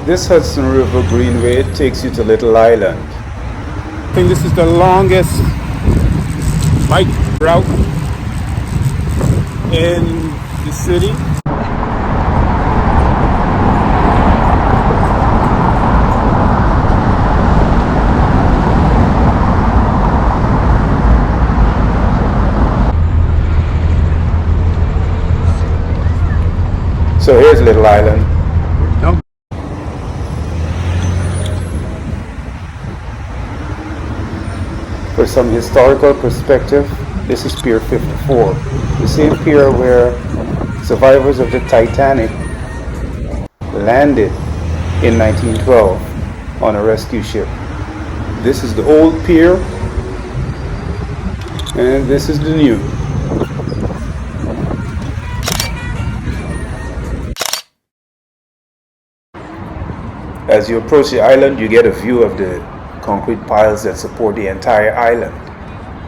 This Hudson River Greenway takes you to Little Island. I think this is the longest bike route in the city. So here's Little Island. Nope. For some historical perspective, this is Pier 54, the same pier where survivors of the Titanic landed in 1912 on a rescue ship. This is the old pier, and this is the new. As you approach the island, you get a view of the concrete piles that support the entire island.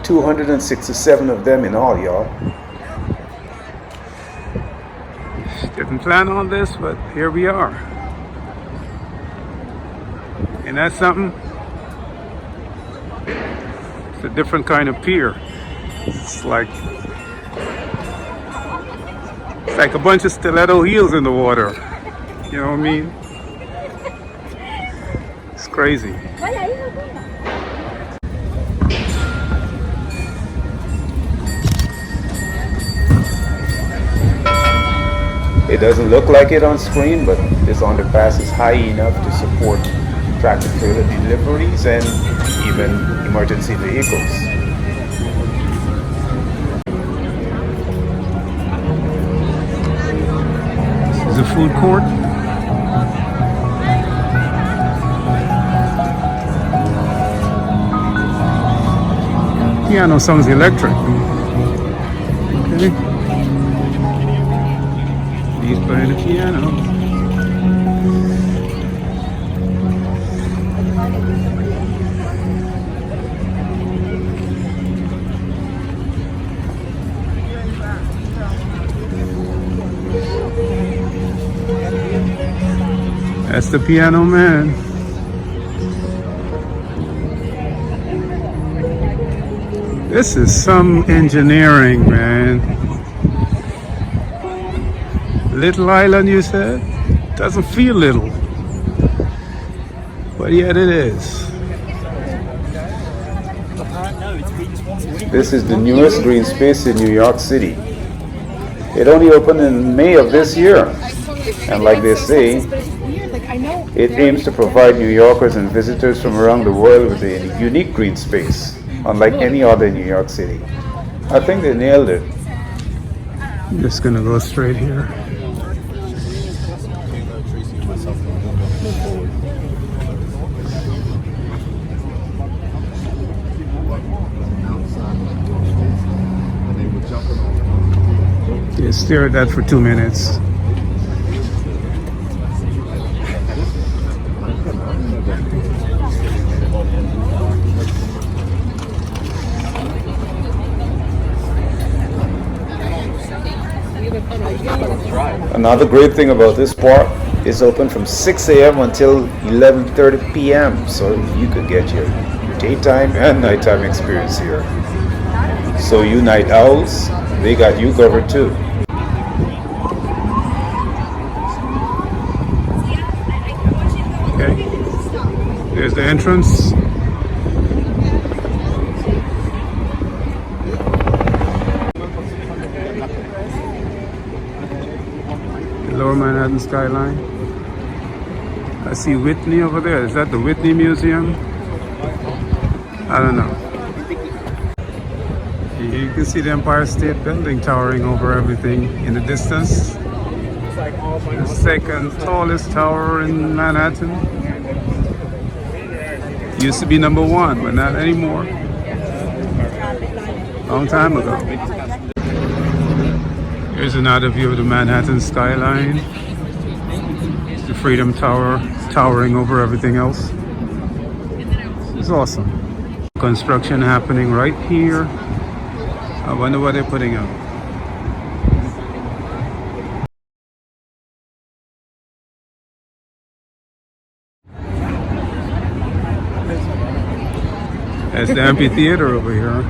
267 of them in all, y'all. Didn't plan on this, but here we are. And that's something. It's a different kind of pier. It's like a bunch of stiletto heels in the water. You know what I mean? It's crazy. It doesn't look like it on screen, but this underpass is high enough to support tractor trailer deliveries and even emergency vehicles. This is a food court. Piano sounds electric. Okay. He's playing the piano. That's the piano man. This is some engineering, man. Little Island, you said? Doesn't feel little, but yet it is. This is the newest green space in New York City. It only opened in May of this year, and like they say, it aims to provide New Yorkers and visitors from around the world with a unique green space, unlike any other in New York City. I think they nailed it. I'm just gonna go straight here. Yeah, stare at that for 2 minutes. Another great thing about this park is open from 6 a.m. until 11:30 p.m. so you could get your daytime and nighttime experience here. So you night owls, they got you covered too. Okay, there's the entrance. Lower Manhattan skyline. I see Whitney over there. Is that the Whitney Museum? I don't know. You can see the Empire State Building towering over everything in the distance. The second tallest tower in Manhattan. Used to be number one, but not anymore. Long time ago. Here's another view of the Manhattan skyline. The Freedom Tower towering over everything else. It's awesome. Construction happening right here. I wonder what they're putting up. That's the amphitheater over here.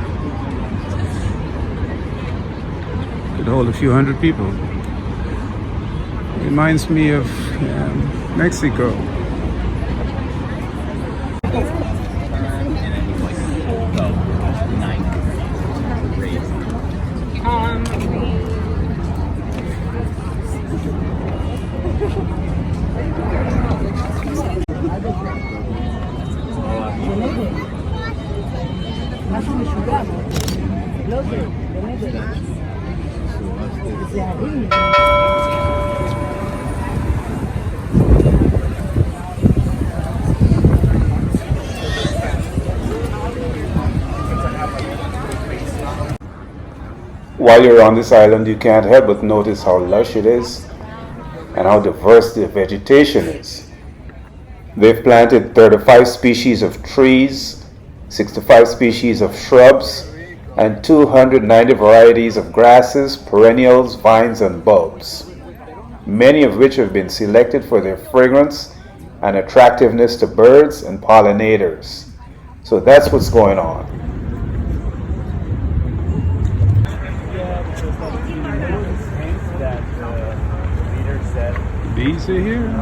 Could hold a few hundred people. Reminds me of Mexico. While you're on this island, you can't help but notice how lush it is and how diverse the vegetation is. They've planted 35 species of trees, 65 species of shrubs, and 290 varieties of grasses, perennials, vines, and bulbs, many of which have been selected for their fragrance and attractiveness to birds and pollinators. So that's what's going on. Bees are here.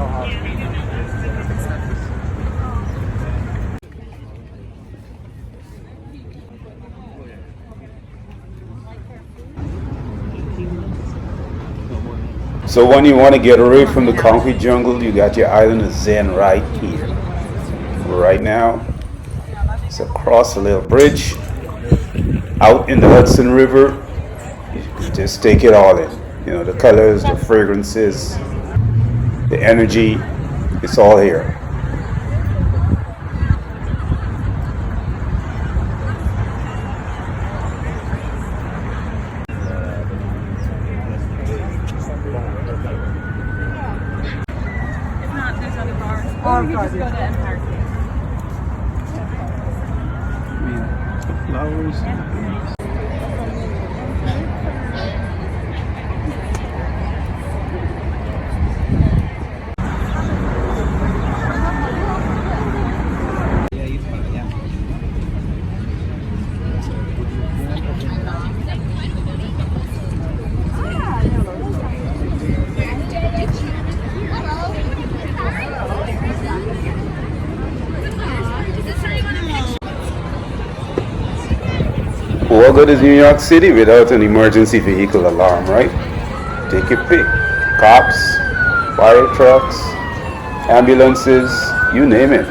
So when you want to get away from the concrete jungle, you got your island of Zen right here. Right now, it's across a little bridge, out in the Hudson River. You just take it all in. You know, the colors, the fragrances, the energy, it's all here. Flowers. What good is New York City without an emergency vehicle alarm, right? Take your pick. Cops, fire trucks, ambulances, you name it.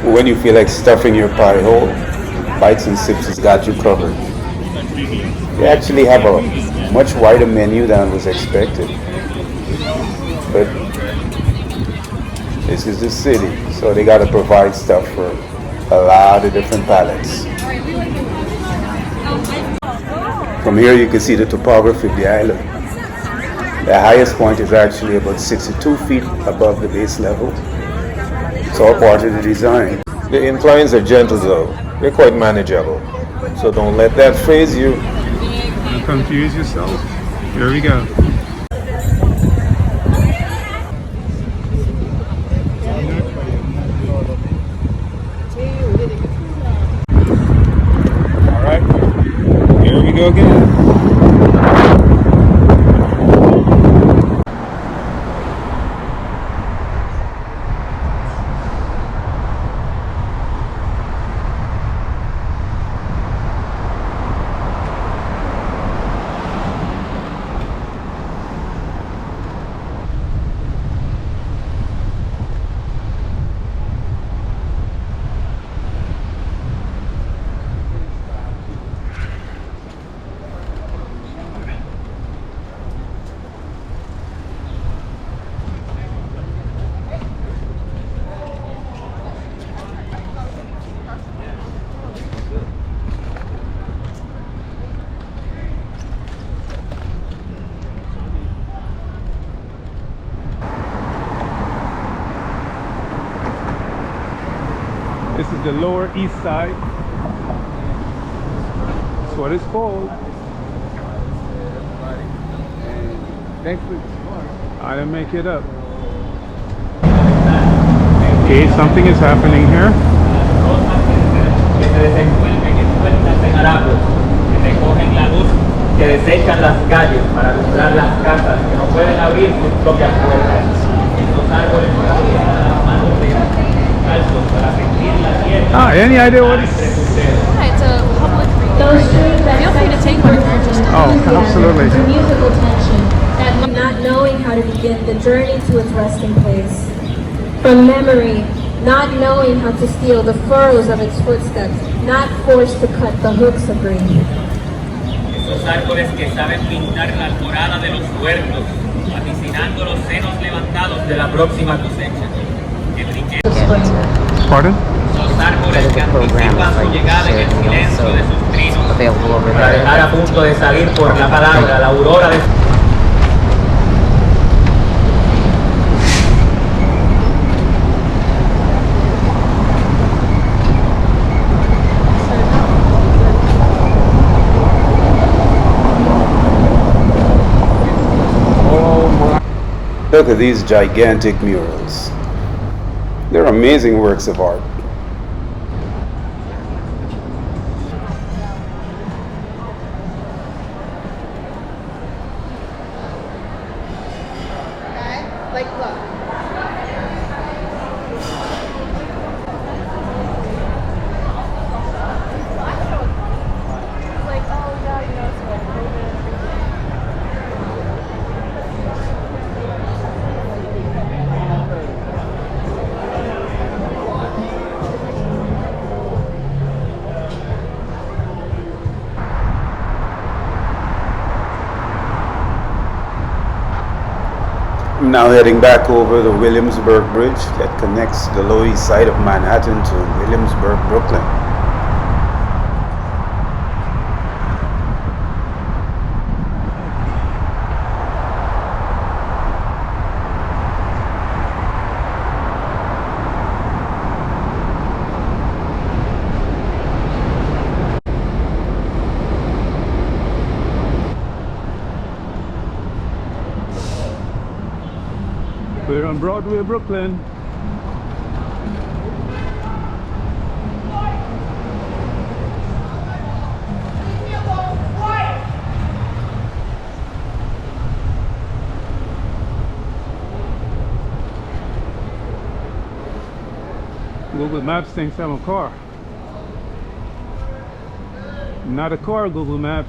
When you feel like stuffing your pie hole, Bites and Sips has got you covered. They actually have a much wider menu than was expected. But this is the city, so they gotta provide stuff for a lot of different palettes. From here you can see the topography of the island. The highest point is actually about 62 feet above the base level. It's all part of the design. The inclines are gentle though. They're quite manageable. So don't let that phase you. Don't confuse yourself. Here we go. Here we go again. This is the Lower East Side. That's what it's called. Thanks for I didn't make it up. Okay, something is happening here. Que se desenvuelven envueltas en harapos, que recogen la luz, que desechan las calles para alumbrar las casas, que no pueden abrir sus propias puertas. Los árboles para llevar las manos de altos para sentir la tierra. Any idea what it's... Yeah, it's a public reading. Feel free to take one if you're interested. Oh, absolutely. To musical tension, that not knowing how to begin the journey to its resting place. From memory, not knowing how to steal the furrows of its footsteps, not forced to cut the hooks of grief. Esos árboles que saben pintar la alborada de los huertos, vaticinando los senos levantados de la próxima cosecha. Que brillen. Pardon? Esos árboles que anticipan su llegada en el silencio de sus trinos, para dejar a punto de salir por la palabra la aurora de... Look at these gigantic murals. They're amazing works of art. Like, look. I'm now heading back over the Williamsburg Bridge that connects the Lower East Side of Manhattan to Williamsburg, Brooklyn. We're on Broadway, Brooklyn. Google Maps thinks I'm a car. Not a car, Google Maps.